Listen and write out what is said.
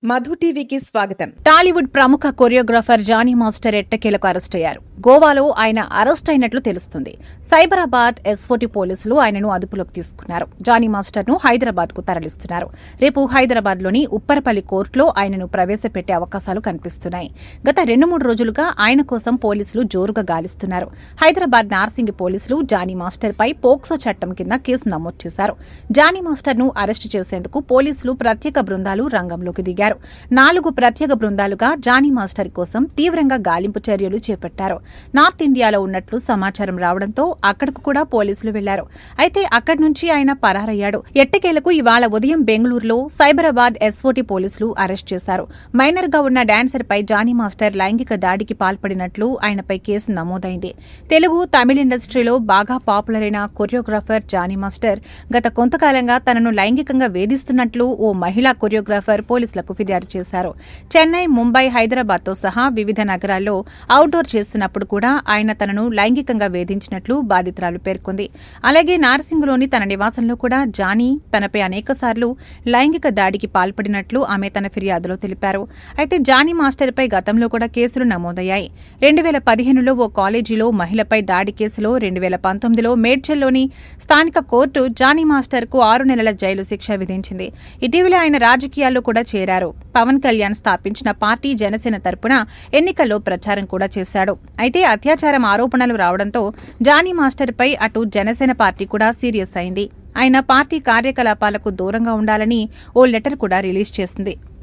మధు టీవీకి స్వాగతం. టాలీవుడ్ ప్రముఖ కొరియోగ్రాఫర్ జానీ మాస్టర్ ఎట్టకేలకు అరెస్ట్ అయ్యారు. గోవాలో ఆయన అరెస్ట్ అయినట్లు తెలుస్తుంది. సైబరాబాద్ ఎస్ఓటీ పోలీసులు ఆయనను అదుపులోకి తీసుకున్నారు. జానీ మాస్టర్ ను హైదరాబాద్ కు తరలిస్తున్నారు. రేపు హైదరాబాద్ లోని ఉప్పరపల్లి కోర్టులో ఆయనను ప్రవేశపెట్టే అవకాశాలు కనిపిస్తున్నాయి. గత 2-3 రోజులుగా ఆయన కోసం పోలీసులు జోరుగా గాలిస్తున్నారు. హైదరాబాద్ నార్సింగి పోలీసులు జానీ మాస్టర్ పై పోక్సో చట్టం కింద కేసు నమోదు చేశారు. జానీ మాస్టర్ ను అరెస్టు చేసేందుకు పోలీసులు ప్రత్యేక బృందాలు రంగంలోకి దిగారు. 4 ప్రత్యేక బృందాలుగా జానీ మాస్టర్ కోసం తీవ్రంగా గాలింపు చర్యలు చేపట్టారు. నార్త్ ఇండియాలో ఉన్నట్లు సమాచారం రావడంతో అక్కడకు కూడా పోలీసులు వెళ్లారు. అయితే అక్కడి నుంచి ఆయన పరారయ్యాడు. ఎట్టకేలకు ఇవాళ ఉదయం బెంగళూరులో సైబరాబాద్ ఎస్ఓటీ పోలీసులు అరెస్ట్ చేశారు. మైనర్ గా ఉన్న డాన్సర్ పై జానీ మాస్టర్ లైంగిక దాడికి పాల్పడినట్లు ఆయనపై కేసు నమోదైంది. తెలుగు, తమిళ ఇండస్ట్రీలో బాగా పాపులర్ అయిన కొరియోగ్రాఫర్ జానీ మాస్టర్ గత కొంతకాలంగా తనను లైంగికంగా వేధిస్తున్నట్లు ఓ మహిళా కొరియోగ్రాఫర్ పోలీసులకు ఫిర్యాదు చేశారు. చెన్నై, ముంబై, హైదరాబాద్ తో సహా వివిధ నగరాల్లో అవుట్డోర్ చేస్తున్నప్పుడు కూడా ఆయన తనను లైంగికంగా వేధించినట్లు బాధితురాలు పేర్కొంది. అలాగే నార్సింగ్లోని తన నివాసంలో కూడా జానీ తనపై అనేకసార్లు లైంగిక దాడికి పాల్పడినట్లు ఆమె తన ఫిర్యాదులో తెలిపారు. అయితే జానీ మాస్టర్పై గతంలో కూడా కేసులు నమోదయ్యాయి. 2015లో ఓ కాలేజీలో మహిళపై దాడి కేసులో, 2019లో మేడ్చల్లోని స్థానిక కోర్టు జానీ మాస్టర్కు 6 నెలల జైలు శిక్ష విధించింది. ఇటీవల ఆయన రాజకీయాల్లో కూడా చేరారు. పవన్ కళ్యాణ్ స్థాపించిన పార్టీ జనసేన తరపున ఎన్నికల్లో ప్రచారం కూడా చేశాడు. అయితే అత్యాచారం ఆరోపణలు రావడంతో జానీ మాస్టర్ పై అటు జనసేన పార్టీ కూడా సీరియస్ అయింది. ఆయన పార్టీ కార్యకలాపాలకు దూరంగా ఉండాలని ఓ లెటర్ కూడా రిలీజ్ చేసింది.